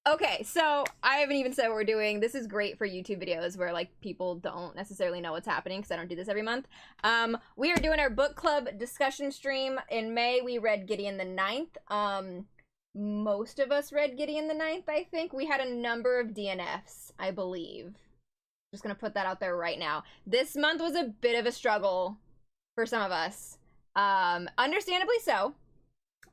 Okay, so I haven't even said what we're doing. This is great for YouTube videos where like people don't necessarily know what's happening because I don't do this every month. We are doing our book club discussion stream. In May, we read Gideon the Ninth. Most of us read Gideon the Ninth, I think. We had a number of DNFs, I believe. Just gonna put that out there right now. This month was a bit of a struggle for some of us. Understandably so.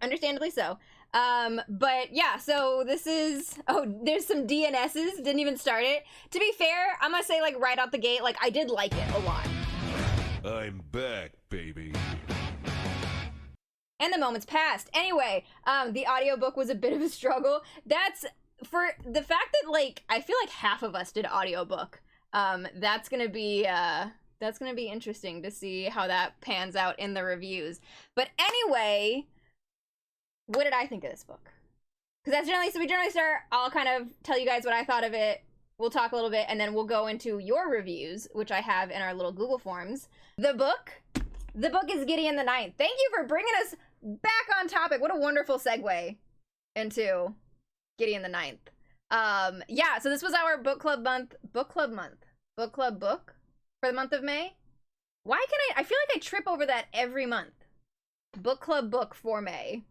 Understandably so. But yeah, so this is, oh, there's some DNSs, didn't even start it. To be fair, I'm gonna say like right out the gate, like I did like it a lot. I'm back, baby. And the moments passed. Anyway, the audiobook was a bit of a struggle. That's for the fact that like, I feel like half of us did audiobook. That's gonna be interesting to see how that pans out in the reviews. But anyway, what did I think of this book? Because that's generally, so we generally start, I'll kind of tell you guys what I thought of it, we'll talk a little bit, and then we'll go into your reviews, which I have in our little Google Forms. The book is Gideon the Ninth. Thank you for bringing us back on topic. What a wonderful segue into Gideon the Ninth. Yeah, so this was our book club book for the month of May. Why can I feel like I trip over that every month. Book club book for May.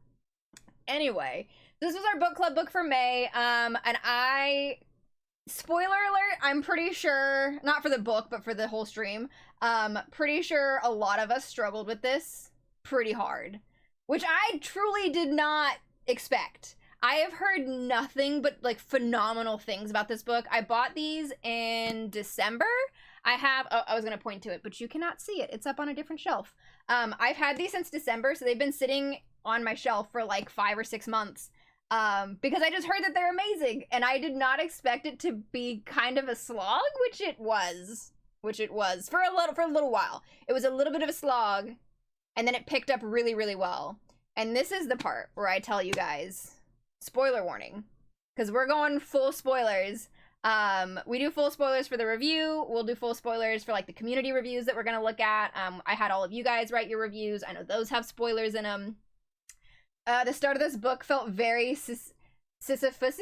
Anyway, this was our book club book for May, and spoiler alert, I'm pretty sure, not for the book, but for the whole stream, pretty sure a lot of us struggled with this pretty hard, which I truly did not expect. I have heard nothing but, like, phenomenal things about this book. I bought these in December. I was going to point to it, but you cannot see it. It's up on a different shelf. I've had these since December, so they've been sitting on my shelf for like 5 or 6 months, because I just heard that they're amazing, and I did not expect it to be kind of a slog, which it was for a little while. It was a little bit of a slog, and then it picked up really, really well. And this is the part where I tell you guys, spoiler warning, because we're going full spoilers. We do full spoilers for the review. We'll do full spoilers for like the community reviews that we're gonna look at. I had all of you guys write your reviews. I know those have spoilers in them. The start of this book felt very Sisyphusian. Isn't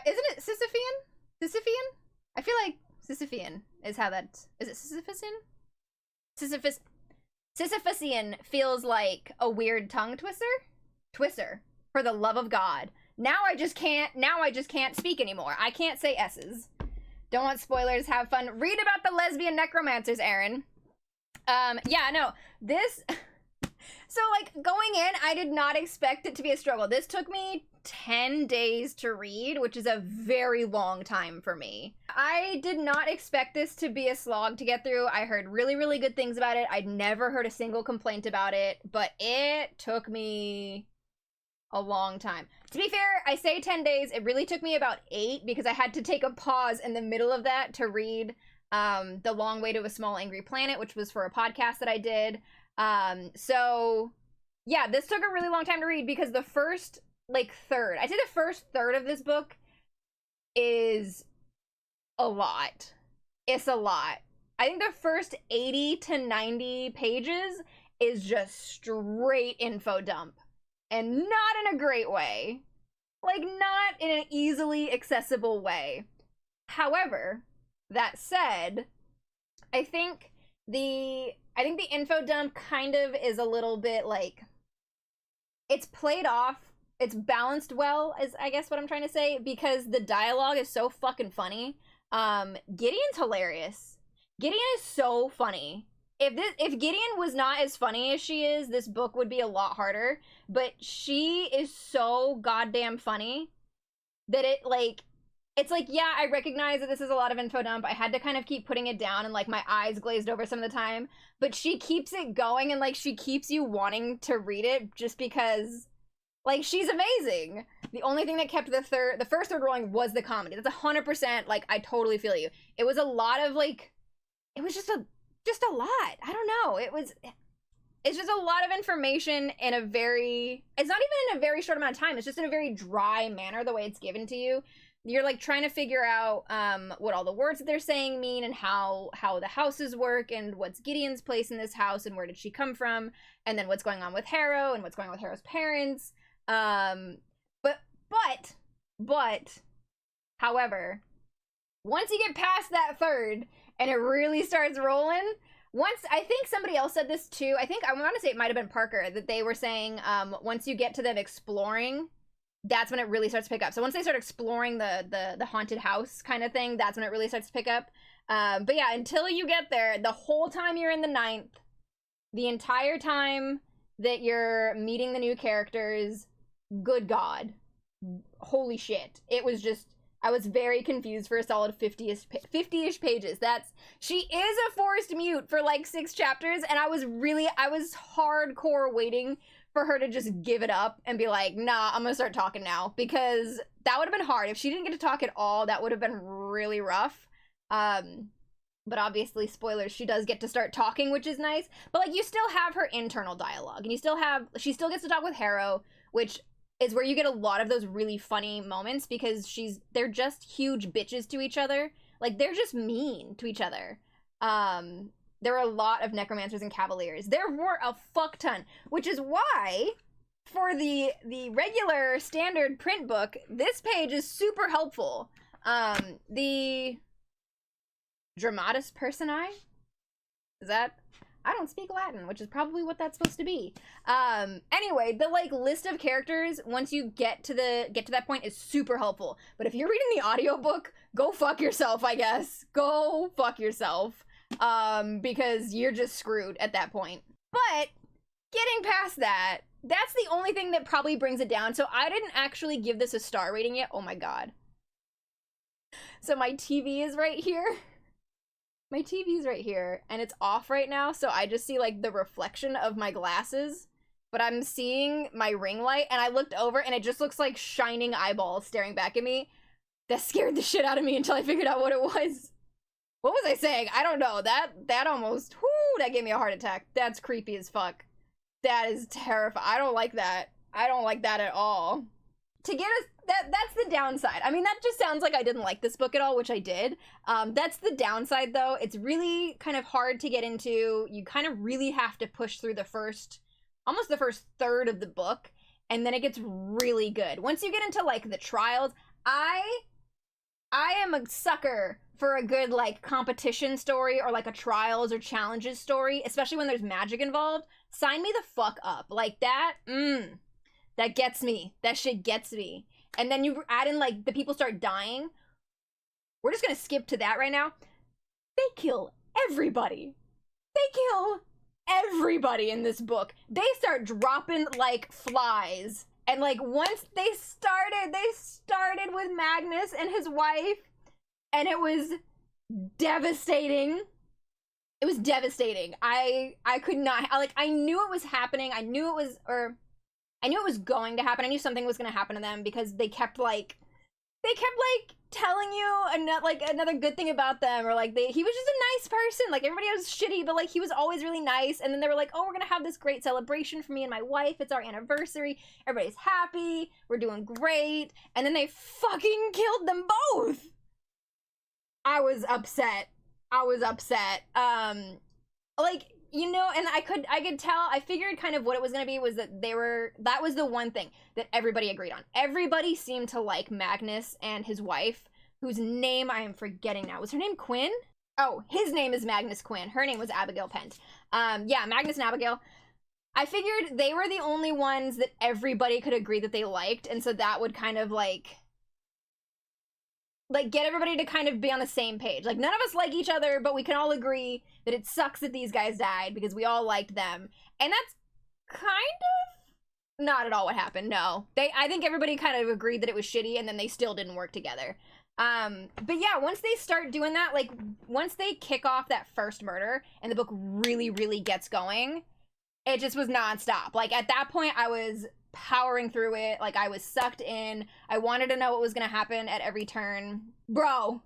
it Sisyphean? Sisyphean? I feel like Sisyphean is how that... Is it Sisyphusian? Sisyphusian feels like a weird tongue twister. For the love of God. Now I just can't speak anymore. I can't say S's. Don't want spoilers. Have fun. Read about the lesbian necromancers, Aaron. Yeah, no. This... So, like, going in, I did not expect it to be a struggle. This took me 10 days to read, which is a very long time for me. I did not expect this to be a slog to get through. I heard really, really good things about it. I'd never heard a single complaint about it, but it took me a long time. To be fair, I say 10 days. It really took me about 8 because I had to take a pause in the middle of that to read The Long Way to a Small Angry Planet, which was for a podcast that I did. So yeah, this took a really long time to read because the first like third, I'd say the first third of this book is a lot. It's a lot. I think the first 80 to 90 pages is just straight info dump, and not in a great way. Like, not in an easily accessible way. However, that said, I think the info dump kind of is a little bit like, it's played off, it's balanced well, is I guess what I'm trying to say, because the dialogue is so fucking funny. Gideon's hilarious. Gideon is so funny. If Gideon was not as funny as she is, this book would be a lot harder, but she is so goddamn funny that it's like, yeah, I recognize that this is a lot of info dump. I had to kind of keep putting it down, and like my eyes glazed over some of the time, but she keeps it going, and like she keeps you wanting to read it just because like she's amazing. The only thing that kept the first third rolling was the comedy. That's 100%, like, I totally feel you. It was a lot of like, it was just a lot. I don't know. It's just a lot of information in a very, it's not even in a very short amount of time. It's just in a very dry manner, the way it's given to you. You're like trying to figure out what all the words that they're saying mean, and how the houses work, and what's Gideon's place in this house, and where did she come from, and then what's going on with Harrow, and what's going on with Harrow's parents. But However, once you get past that third and it really starts rolling, once, I think somebody else said this too, I want to say it might have been Parker, that they were saying once you get to them exploring, that's when it really starts to pick up. So once they start exploring the haunted house kind of thing, that's when it really starts to pick up. But yeah, until you get there, the whole time you're in the ninth, the entire time that you're meeting the new characters, good God, holy shit. It was just, I was very confused for a solid 50-ish pages. She is a forced mute for like 6 chapters, and I was hardcore waiting for her to just give it up and be like, nah, I'm gonna start talking now, because that would have been hard. If she didn't get to talk at all, that would have been really rough. But obviously, spoilers, she does get to start talking, which is nice. But like, you still have her internal dialogue, and she still gets to talk with Harrow, which is where you get a lot of those really funny moments, because they're just huge bitches to each other. Like, they're just mean to each other. There were a lot of necromancers and cavaliers. There were a fuck ton, which is why for the regular standard print book, this page is super helpful. The dramatis personae, is that? I don't speak Latin, which is probably what that's supposed to be. Anyway, the like list of characters once you get to that point is super helpful. But if you're reading the audiobook, go fuck yourself, I guess. Go fuck yourself. Because you're just screwed at that point. But getting past that, that's the only thing that probably brings it down. So I didn't actually give this a star rating yet. Oh my God. So my TV is right here. My TV's right here, and it's off right now, so I just see, like, the reflection of my glasses, but I'm seeing my ring light, and I looked over, and it just looks like shining eyeballs staring back at me. That scared the shit out of me until I figured out what it was. What was I saying? I don't know. That almost, whoo, that gave me a heart attack. That's creepy as fuck. That is terrifying. I don't like that. I don't like that at all. To get us, that's the downside. I mean, that just sounds like I didn't like this book at all, which I did. That's the downside, though. It's really kind of hard to get into. You kind of really have to push through almost the first third of the book, and then it gets really good. Once you get into, like, the trials, I am a sucker for a good, like, competition story or, like, a trials or challenges story, especially when there's magic involved. Sign me the fuck up. Like, that gets me. That shit gets me. And then you add in, like, the people start dying. We're just gonna skip to that right now. They kill everybody. They kill everybody in this book. They start dropping like flies. And, like, once they started with Magnus and his wife, and it was devastating. It was devastating. I could not, like, I knew it was happening. I knew it was going to happen. I knew something was going to happen to them, because they kept telling you another good thing about them, or like he was just a nice person. Like, everybody was shitty, but like he was always really nice. And then they were like, oh, we're gonna have this great celebration for me and my wife. It's our anniversary. Everybody's happy. We're doing great. And then they fucking killed them both. I was upset. Like, you know, and I could tell, I figured kind of what it was going to be was that that was the one thing that everybody agreed on. Everybody seemed to like Magnus and his wife, whose name I am forgetting now. Was her name Quinn? Oh, his name is Magnus Quinn. Her name was Abigail Pent. Yeah, Magnus and Abigail. I figured they were the only ones that everybody could agree that they liked, and so that would kind of like get everybody to kind of be on the same page. Like, none of us like each other, but we can all agree that it sucks that these guys died because we all liked them. And that's kind of not at all what happened. No. I think everybody kind of agreed that it was shitty, and then they still didn't work together. But yeah, once they start doing that, like, once they kick off that first murder and the book really, really gets going, it just was nonstop. Like, at that point, I was powering through it. Like, I was sucked in. I wanted to know what was gonna happen at every turn. Bro,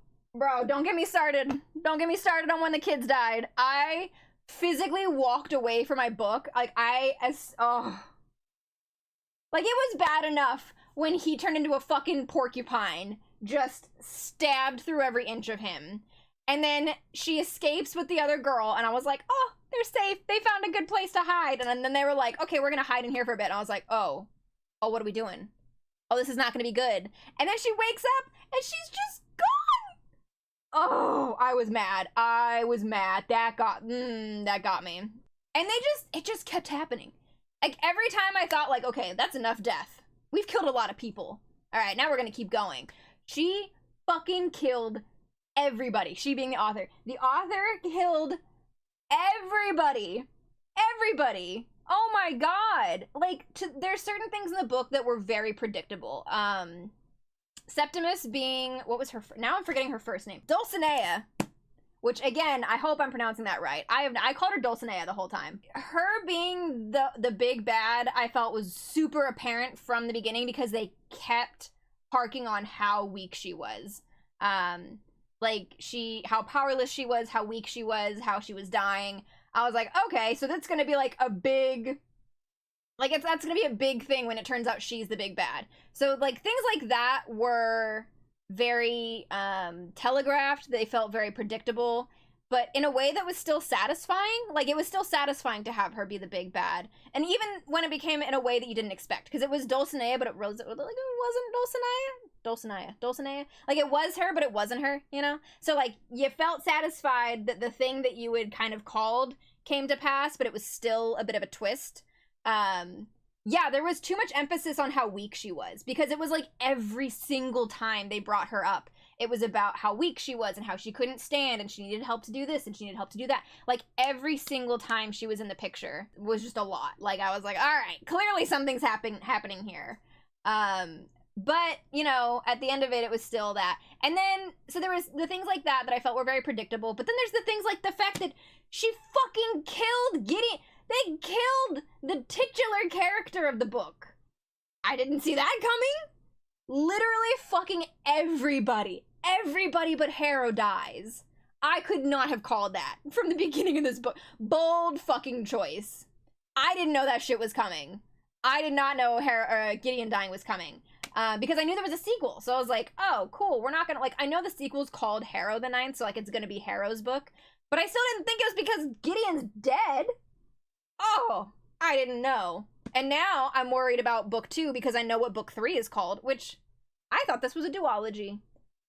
don't get me started. Don't get me started on when the kids died. I physically walked away from my book. Like, like, it was bad enough when he turned into a fucking porcupine, just stabbed through every inch of him. And then she escapes with the other girl, and I was like, oh, they're safe. They found a good place to hide. And then they were like, okay, we're gonna hide in here for a bit. And I was like, oh, what are we doing? Oh, this is not gonna be good. And then she wakes up, and she's just I was mad. That got me. And it just kept happening. Like, every time I thought, like, okay, that's enough death. We've killed a lot of people. All right, now we're gonna keep going. She fucking killed everybody. She being the author. The author killed everybody. Everybody. Oh my god. Like, there's certain things in the book that were very predictable. Septimus being, what was her, now I'm forgetting her first name. Dulcinea. Which, again, I hope I'm pronouncing that right. I called her Dulcinea the whole time. Her being the big bad, I felt was super apparent from the beginning because they kept harking on how weak she was. Like, how powerless she was, how weak she was, how she was dying. I was like, okay, so that's gonna be like a big... Like, that's gonna be a big thing when it turns out she's the big bad. So, like, things like that were very telegraphed. They felt very predictable, but in a way that was still satisfying. Like, it was still satisfying to have her be the big bad, and even when it became in a way that you didn't expect, because it was Dulcinea, but it wasn't Dulcinea. Like, it was her, but it wasn't her, you know? So, like, you felt satisfied that the thing that you had kind of called came to pass, but it was still a bit of a twist. Yeah, there was too much emphasis on how weak she was, because it was like every single time they brought her up, it was about how weak she was and how she couldn't stand and she needed help to do this and she needed help to do that. Like, every single time she was in the picture was just a lot. Like, I was like, all right, clearly something's happening here. But, you know, at the end of it, it was still that. And then, so there was the things like that I felt were very predictable, but then there's the things like the fact that she fucking killed Gideon. They killed the titular character of the book. I didn't see that coming. Literally fucking everybody but Harrow dies. I could not have called that from the beginning of this book. Bold fucking choice. I didn't know that shit was coming. I did not know Gideon dying was coming. Because I knew there was a sequel. So I was like, oh, cool. We're not gonna, like, I know the sequel's called Harrow the Ninth, so, like, it's gonna be Harrow's book. But I still didn't think it was because Gideon's dead. Oh, I didn't know. And now I'm worried about book 2 because I know what book 3 is called, which I thought this was a duology.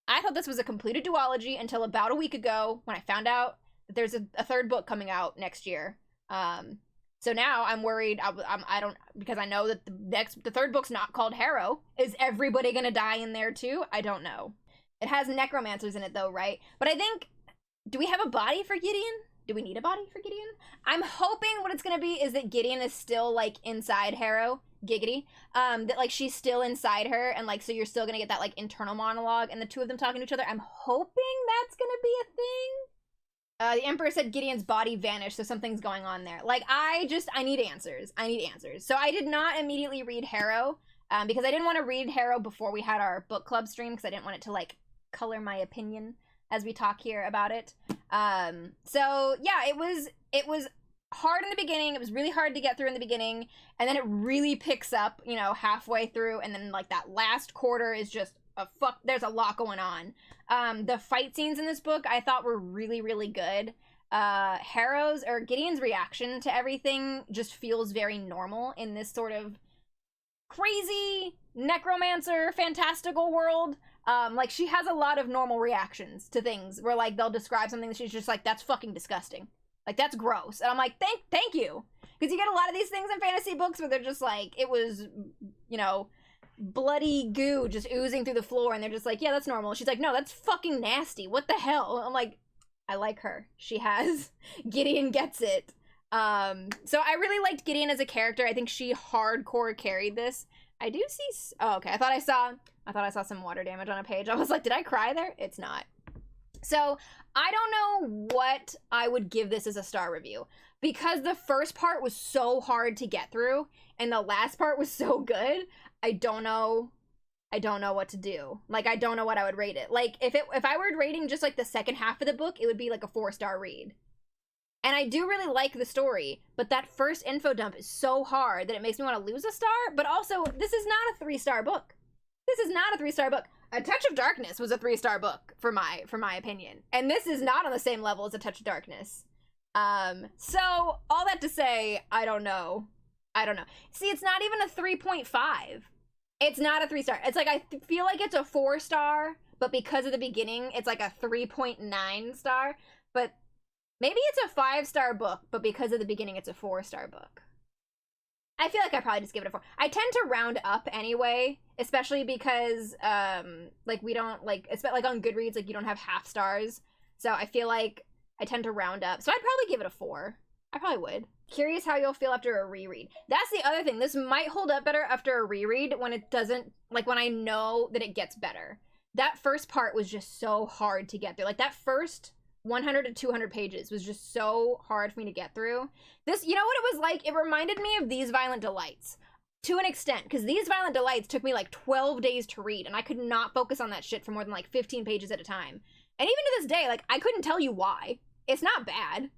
I thought this was a completed duology until about a week ago when I found out that there's a third book coming out next year. So now I'm worried. I don't, because I know that the third book's not called Harrow. Is everybody gonna die in there too? I don't know. It has necromancers in it though, right? But I think, do we have a body for Gideon? Do we need a body for Gideon? I'm hoping what it's gonna be is that Gideon is still, like, inside Harrow. Giggity. That, like, she's still inside her, and, like, so you're still gonna get that, like, internal monologue and the two of them talking to each other. I'm hoping that's gonna be a thing. The Emperor said Gideon's body vanished, so something's going on there. Like, I need answers. I need answers. So I did not immediately read Harrow, because I didn't want to read Harrow before we had our book club stream, because I didn't want it to, like, color my opinion as we talk here about it. So yeah, it was hard in the beginning. It was really hard to get through in the beginning, and then it really picks up, you know, halfway through, and then, like, that last quarter is just there's a lot going on. The fight scenes in this book I thought were really, really good. Gideon's reaction to everything just feels very normal in this sort of crazy necromancer fantastical world. Like, she has a lot of normal reactions to things where, like, they'll describe something that she's just like, that's fucking disgusting. Like, that's gross. And I'm like, thank you. Because you get a lot of these things in fantasy books where they're just like, it was, you know, bloody goo just oozing through the floor, and they're just like, yeah, that's normal. She's like, no, that's fucking nasty. What the hell? I'm like, I like her. She has. Gideon gets it. So I really liked Gideon as a character. I think she hardcore carried this. I do see... Oh, okay. I thought I saw some water damage on a page. I was like, did I cry there? It's not. So I don't know what I would give this as a star review, because the first part was so hard to get through and the last part was so good. I don't know what to do. Like, I don't know what I would rate it. Like, if I were rating just, like, the second half of the book, it would be like a 4-star read. And I do really like the story, but that first info dump is so hard that it makes me want to lose a star. But also, this is not a 3-star book. This is not a 3-star book. A Touch of Darkness was a 3-star book, for my opinion. And this is not on the same level as A Touch of Darkness. So, all that to say, I don't know. See, it's not even a 3.5. It's not a 3-star. It's like, I feel like it's a 4-star, but because of the beginning, it's like a 3.9 star. But maybe it's a 5-star book, but because of the beginning, it's a 4-star book. I feel like I probably just give it a 4. I tend to round up anyway, especially because, like, we don't, like, like on Goodreads, like, you don't have half stars. So I feel like I tend to round up. So I'd probably give it a 4. I probably would. Curious how you'll feel after a reread. That's the other thing. This might hold up better after a reread when it doesn't, like, when I know that it gets better. That first part was just so hard to get through. Like, that first 100 to 200 pages was just so hard for me to get through. This, you know what it was like? It reminded me of These Violent Delights to an extent, because These Violent Delights took me like 12 days to read, and I could not focus on that shit for more than like 15 pages at a time. And even to this day, like, I couldn't tell you why. It's not bad.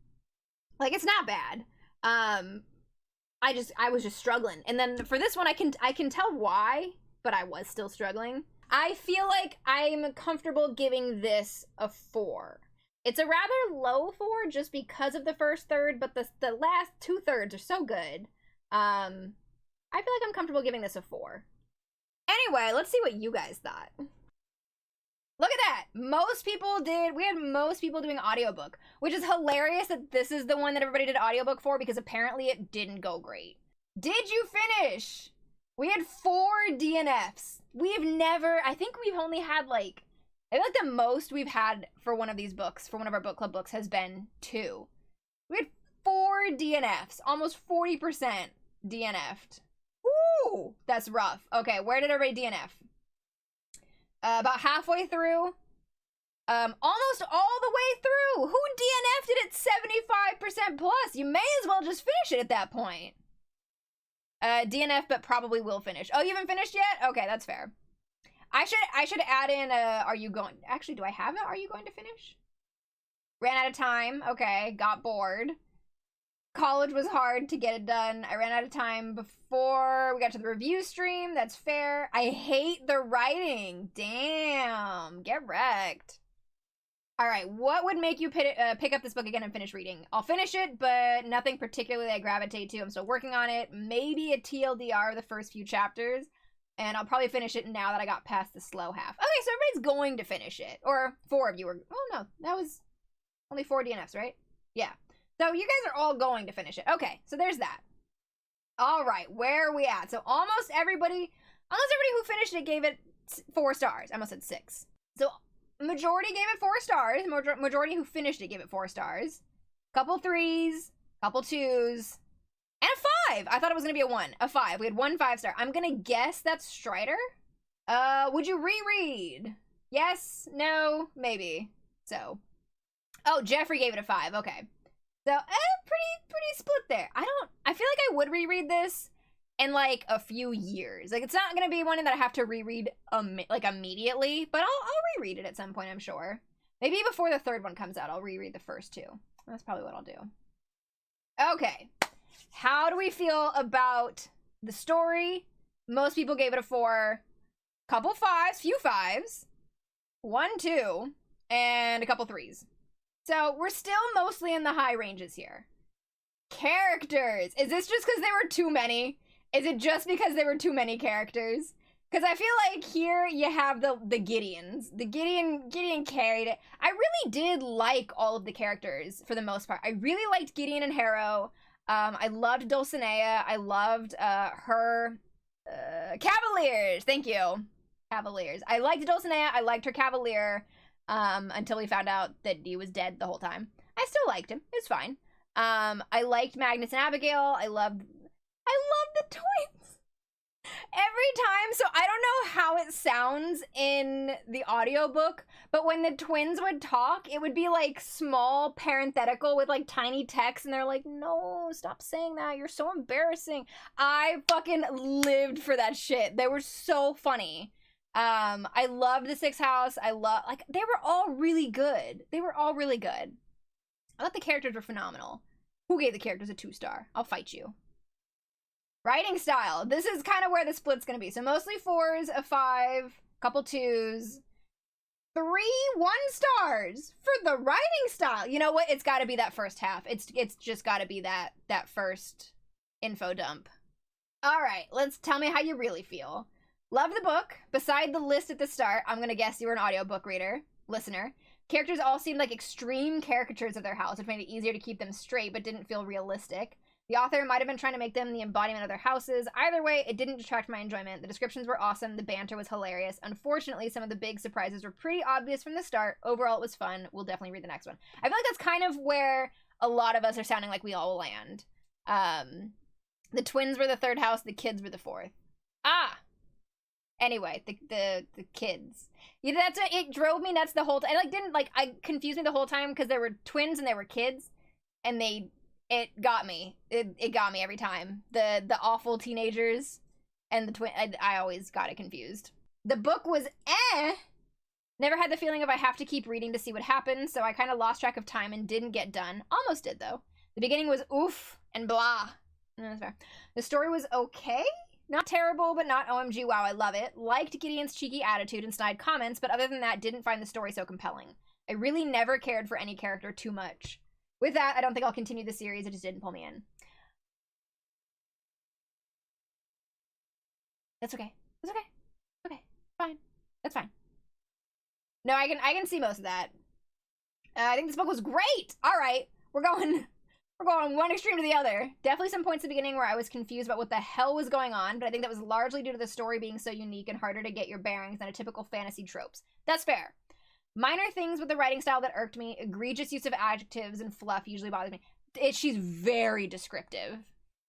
Like, it's not bad. I was just struggling. And then for this one, I can tell why, but I was still struggling. I feel like I'm comfortable giving this a 4. It's a rather low 4 just because of the first third, but the last 2/3 are so good. I feel like I'm comfortable giving this a 4. Anyway, let's see what you guys thought. Look at that! We had most people doing audiobook, which is hilarious that this is the one that everybody did audiobook for, because apparently it didn't go great. Did you finish? We had 4 DNFs. I think we've only had like, I feel like the most we've had for one of these books, for one of our book club books, has been 2. We had 4 DNFs, almost 40% DNF'd. Woo! That's rough. Okay, where did everybody DNF? About halfway through. Almost all the way through. Who DNF'd it at 75% plus? You may as well just finish it at that point. DNF, but probably will finish. Oh, you haven't finished yet? Okay, that's fair. I should add in are you going... Actually, do I have it? Are you going to finish? Ran out of time. Okay, got bored. College was hard to get it done. I ran out of time before we got to the review stream. That's fair. I hate the writing. Damn. Get wrecked. All right, what would make you pick up this book again and finish reading? I'll finish it, but nothing particularly I gravitate to. I'm still working on it. Maybe a TLDR the first few chapters. And I'll probably finish it now that I got past the slow half. Okay, so everybody's going to finish it. Or 4 of you are... Oh, no. That was only 4 DNFs, right? Yeah. So you guys are all going to finish it. Okay, so there's that. All right, where are we at? So almost everybody who finished it gave it 4 stars. I almost said 6. So majority gave it 4 stars. Majority who finished it gave it 4 stars. Couple 3s, couple 2s, and a 5. I thought it was gonna be a 1. A 5. We had 1 5-star. I'm gonna guess that's Strider. Would you reread? Yes, no, maybe. So, oh, Jeffrey gave it a 5. Okay. So, pretty split there. I feel like I would reread this in, like, a few years. Like, it's not gonna be one that I have to reread, like, immediately, but I'll reread it at some point, I'm sure. Maybe before the 3rd one comes out, I'll reread the first 2. That's probably what I'll do. Okay. How do we feel about the story? Most people gave it a 4. Couple 5s, few 5s. 1, 2, and a couple 3s. So, we're still mostly in the high ranges here. Characters! Is this just because there were too many? Is it just because there were too many characters? Because I feel like here you have the Gideons. The Gideon carried it. I really did like all of the characters, for the most part. I really liked Gideon and Harrow. I loved Dulcinea. I loved her... Cavaliers! Thank you. Cavaliers. I liked Dulcinea. I liked her Cavalier. Until we found out that he was dead the whole time. I still liked him. It was fine. I liked Magnus and Abigail. I loved the twins. Every time, so I don't know how it sounds in the audiobook, but when the twins would talk, it would be like small parenthetical with like tiny text, and they're like, no, stop saying that. You're so embarrassing. I fucking lived for that shit. They were so funny. I loved the 6th house. They were all really good. They were all really good. I thought the characters were phenomenal. Who gave the characters a 2-star? I'll fight you. Writing style. This is kind of where the split's gonna be. So mostly 4s, a 5, couple 2s, 3 1-stars for the writing style. You know what? It's gotta be that first half. It's just gotta be that first info dump. All right, tell me how you really feel. Love the book. Beside the list at the start, I'm gonna guess you were an audiobook listener. Characters all seemed like extreme caricatures of their house, which made it easier to keep them straight, but didn't feel realistic. The author might have been trying to make them the embodiment of their houses. Either way, it didn't detract my enjoyment. The descriptions were awesome. The banter was hilarious. Unfortunately, some of the big surprises were pretty obvious from the start. Overall, it was fun. We'll definitely read the next one. I feel like that's kind of where a lot of us are sounding like we all will land. The twins were the third house. The kids were the fourth. Anyway, the kids. Yeah, it drove me nuts the whole time. I confused me the whole time because there were twins and there were kids, and it got me. It got me every time. The awful teenagers and the twin. I always got it confused. The book was Never had the feeling of I have to keep reading to see what happens, so I kind of lost track of time and didn't get done. Almost did, though. The beginning was oof and blah. That's fair. The story was okay. Not terrible, but not OMG wow, I love it. Liked Gideon's cheeky attitude and snide comments, but other than that, didn't find the story so compelling. I really never cared for any character too much. With that, I don't think I'll continue the series. It just didn't pull me in. That's okay. That's okay. Okay. Fine. That's fine. No, I can see most of that. I think this book was great! Alright. We're going one extreme to the other. Definitely some points at the beginning where I was confused about what the hell was going on, but I think that was largely due to the story being so unique and harder to get your bearings than a typical fantasy tropes. That's fair. Minor things with the writing style that irked me. Egregious use of adjectives and fluff usually bothers me. She's very descriptive.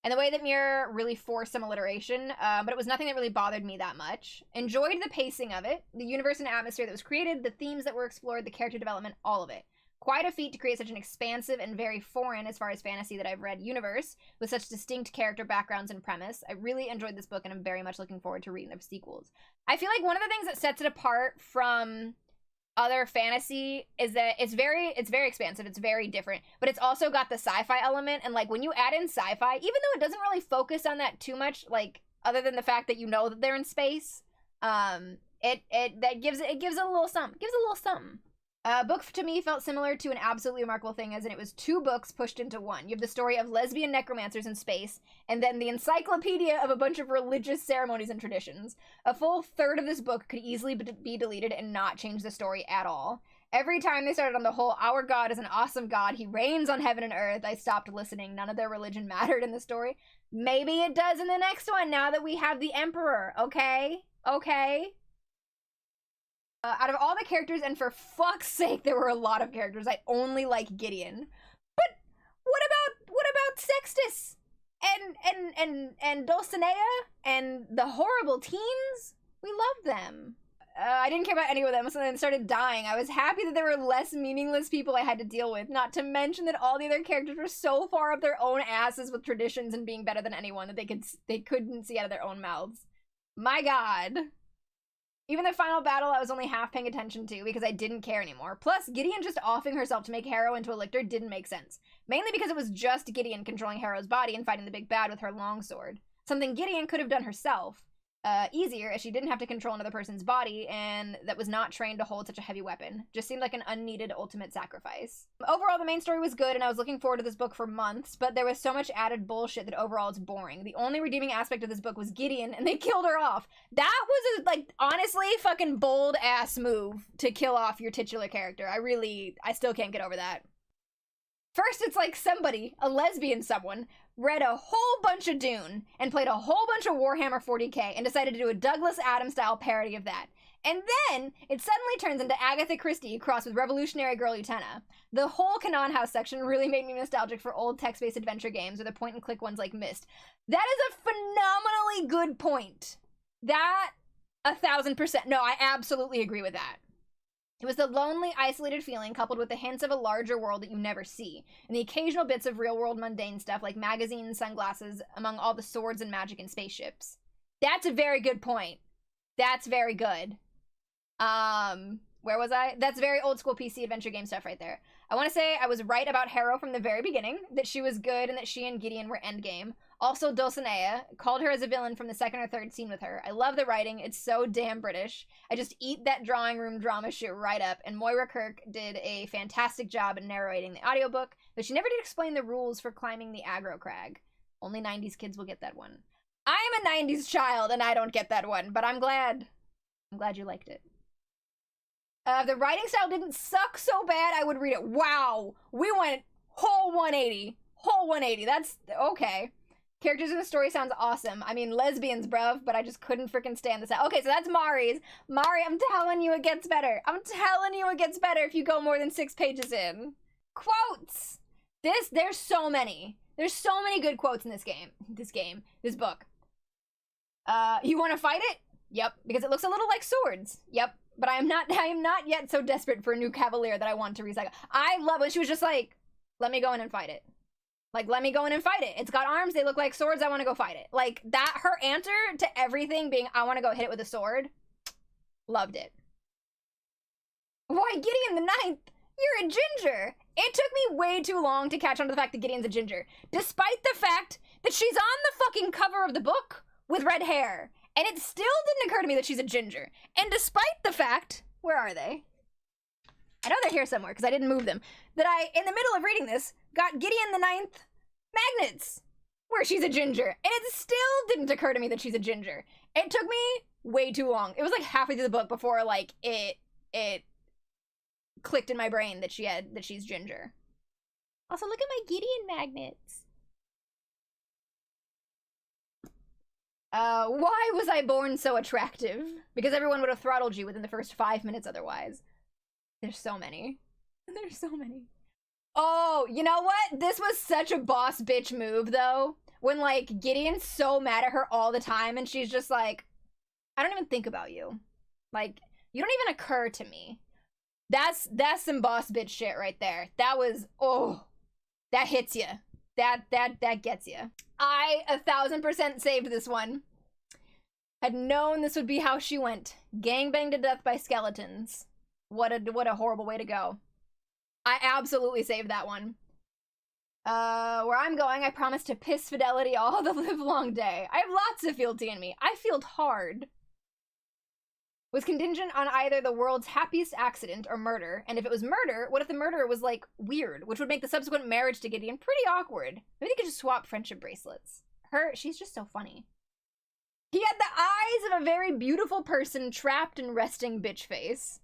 And the way that Muir really forced some alliteration, but it was nothing that really bothered me that much. Enjoyed the pacing of it, the universe and atmosphere that was created, the themes that were explored, the character development, all of it. Quite a feat to create such an expansive and very foreign, as far as fantasy that I've read, universe, with such distinct character backgrounds and premise. I really enjoyed this book, and I'm very much looking forward to reading the sequels. I feel like one of the things that sets it apart from other fantasy is that it's very expansive, it's very different, but it's also got the sci-fi element, and like when you add in sci-fi, even though it doesn't really focus on that too much, like other than the fact that you know that they're in space, it gives it a little something. Book to me felt similar to An Absolutely Remarkable Thing, as in it was two books pushed into one. You have the story of lesbian necromancers in space, and then the encyclopedia of a bunch of religious ceremonies and traditions. A full third of this book could easily be deleted and not change the story at all. Every time they started on the whole, our God is an awesome God, he reigns on heaven and earth, I stopped listening. None of their religion mattered in the story. Maybe it does in the next one, now that we have the Emperor, okay? Okay? Out of all the characters, and for fuck's sake, there were a lot of characters, I only like Gideon. But what about Sextus and Dulcinea and the horrible teens? We love them. I didn't care about any of them, so then started dying. I was happy that there were less meaningless people I had to deal with, not to mention that all the other characters were so far up their own asses with traditions and being better than anyone that they couldn't see out of their own mouths. My God. Even the final battle I was only half paying attention to because I didn't care anymore. Plus, Gideon just offing herself to make Harrow into a lictor didn't make sense. Mainly because it was just Gideon controlling Harrow's body and fighting the big bad with her longsword. Something Gideon could have done herself. Easier, as she didn't have to control another person's body, and that was not trained to hold such a heavy weapon. Just seemed like an unneeded ultimate sacrifice. Overall, the main story was good, and I was looking forward to this book for months, but there was so much added bullshit that overall it's boring. The only redeeming aspect of this book was Gideon, and they killed her off. That was a, like, honestly, fucking bold-ass move to kill off your titular character. I still can't get over that. First, it's like somebody, a lesbian someone, read a whole bunch of Dune and played a whole bunch of Warhammer 40k and decided to do a Douglas Adams-style parody of that. And then, it suddenly turns into Agatha Christie crossed with revolutionary girl Utena. The whole Kanan House section really made me nostalgic for old text-based adventure games or the point-and-click ones like Myst. That is a phenomenally good point. That, 1000%. No, I absolutely agree with that. It was the lonely, isolated feeling coupled with the hints of a larger world that you never see, and the occasional bits of real-world mundane stuff like magazines, sunglasses, among all the swords and magic and spaceships. That's a very good point. That's very good. Where was I? That's very old-school PC adventure game stuff right there. I want to say I was right about Harrow from the very beginning, that she was good and that she and Gideon were endgame. Also, Dulcinea, called her as a villain from the second or third scene with her. I love the writing, it's so damn British. I just eat that drawing room drama shit right up, and Moira Kirk did a fantastic job in narrating the audiobook, but she never did explain the rules for climbing the aggro crag. Only 90s kids will get that one. I I'm a 90s child and I don't get that one, but I'm glad you liked it. If the writing style didn't suck so bad, I would read it. Wow, we went whole 180. Whole 180, that's okay. Characters in the story sounds awesome. I mean, lesbians, bruv, but I just couldn't freaking stand this out. Okay, so that's Mari's. Mari, I'm telling you it gets better. I'm telling you it gets better if you go more than 6 pages in. Quotes! There's so many. There's so many good quotes in this book. You want to fight it? Yep, because it looks a little like swords. Yep, but I am not yet so desperate for a new cavalier that I want to recycle. I love when she was just like, let me go in and fight it. Like, let me go in and fight it. It's got arms, they look like swords, I want to go fight it. Like, that, her answer to everything being, I want to go hit it with a sword. Loved it. Why, Gideon the Ninth, you're a ginger. It took me way too long to catch on to the fact that Gideon's a ginger, despite the fact that she's on the fucking cover of the book with red hair. And it still didn't occur to me that she's a ginger. And despite the fact, where are they? I know they're here somewhere because I didn't move them. That I, in the middle of reading this, got Gideon the Ninth magnets where she's a ginger. And it still didn't occur to me that she's a ginger. It took me way too long. It was like halfway through the book before like it clicked in my brain that she's ginger. Also, look at my Gideon magnets. Why was I born so attractive? Because everyone would have throttled you within the first 5 minutes otherwise. There's so many. There's so many. Oh, you know what? This was such a boss bitch move, though. When, like, Gideon's so mad at her all the time, and she's just like, I don't even think about you. Like, you don't even occur to me. That's some boss bitch shit right there. That was, oh, that hits you. That gets you. I 1000% saved this one. Had known this would be how she went. Gangbanged to death by skeletons. What a horrible way to go. I absolutely saved that one. Where I'm going, I promise to piss Fidelity all the live long day. I have lots of fealty in me. I feeled hard. Was contingent on either the world's happiest accident or murder, and if it was murder, what if the murderer was, like, weird, which would make the subsequent marriage to Gideon pretty awkward. Maybe they could just swap friendship bracelets. She's just so funny. He had the eyes of a very beautiful person trapped in resting bitch face.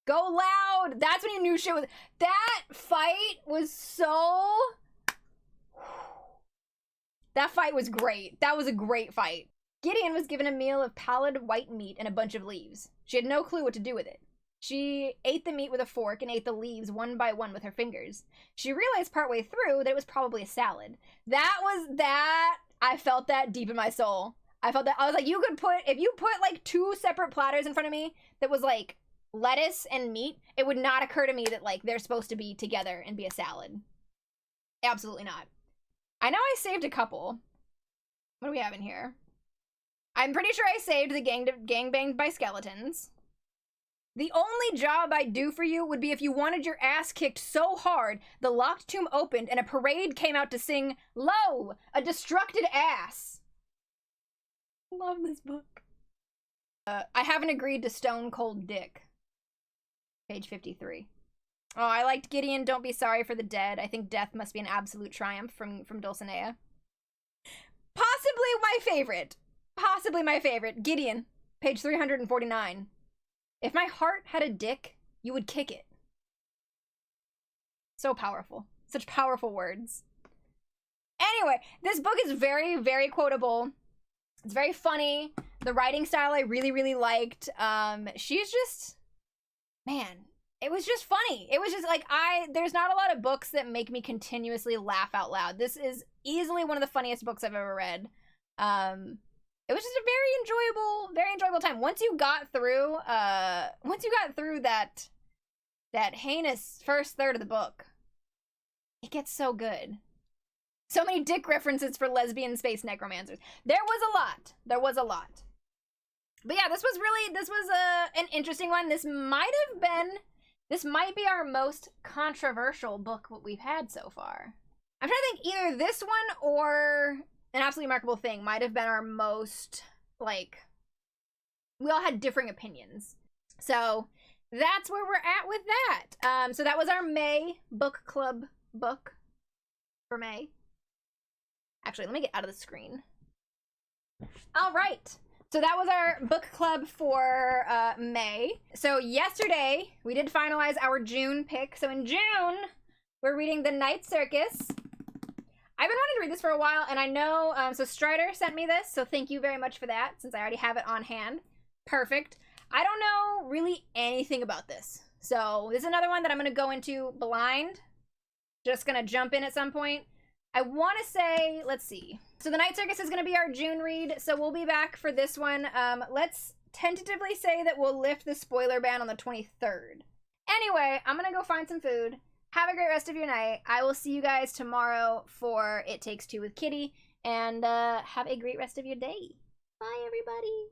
Go loud! That's when you knew shit was... That fight was so... That fight was great. That was a great fight. Gideon was given a meal of pallid white meat and a bunch of leaves. She had no clue what to do with it. She ate the meat with a fork and ate the leaves one by one with her fingers. She realized partway through that it was probably a salad. I felt that deep in my soul. I felt that, I was like, if you put like 2 separate platters in front of me that was like lettuce and meat, it would not occur to me that like they're supposed to be together and be a salad. Absolutely not. I know I saved a couple. What do we have in here? I'm pretty sure I saved the gangbanged by skeletons. The only job I'd do for you would be if you wanted your ass kicked so hard the locked tomb opened and a parade came out to sing, Lo, a destructed ass. Love this book. I haven't agreed to Stone Cold Dick. Page 53. Oh, I liked Gideon, don't be sorry for the dead. I think death must be an absolute triumph from Dulcinea. Possibly my favorite. Possibly my favorite. Gideon, page 349. If my heart had a dick, you would kick it. So powerful. Such powerful words. Anyway, this book is very, very quotable. It's very funny. The writing style I really, really liked. She's just... Man, it was just funny. It was just like, there's not a lot of books that make me continuously laugh out loud. This is easily one of the funniest books I've ever read. It was just a very enjoyable time. Once you got through that heinous first third of the book, it gets so good. So many dick references for lesbian space necromancers. There was a lot. But yeah, this was an interesting one. This might be our most controversial book we've had so far. I'm trying to think, either this one or An Absolutely Remarkable Thing might have been our most, like, we all had differing opinions. So that's where we're at with that. So that was our May book club book for May. Actually, let me get out of the screen. All right. So that was our book club for May. So yesterday, we did finalize our June pick. So in June, we're reading The Night Circus. I've been wanting to read this for a while, and I know, so Strider sent me this, so thank you very much for that, since I already have it on hand. Perfect. I don't know really anything about this. So this is another one that I'm going to go into blind. Just going to jump in at some point. I want to say, let's see. So The Night Circus is going to be our June read, so we'll be back for this one. Let's tentatively say that we'll lift the spoiler ban on the 23rd. Anyway, I'm going to go find some food. Have a great rest of your night. I will see you guys tomorrow for It Takes Two with Kitty, and have a great rest of your day. Bye, everybody.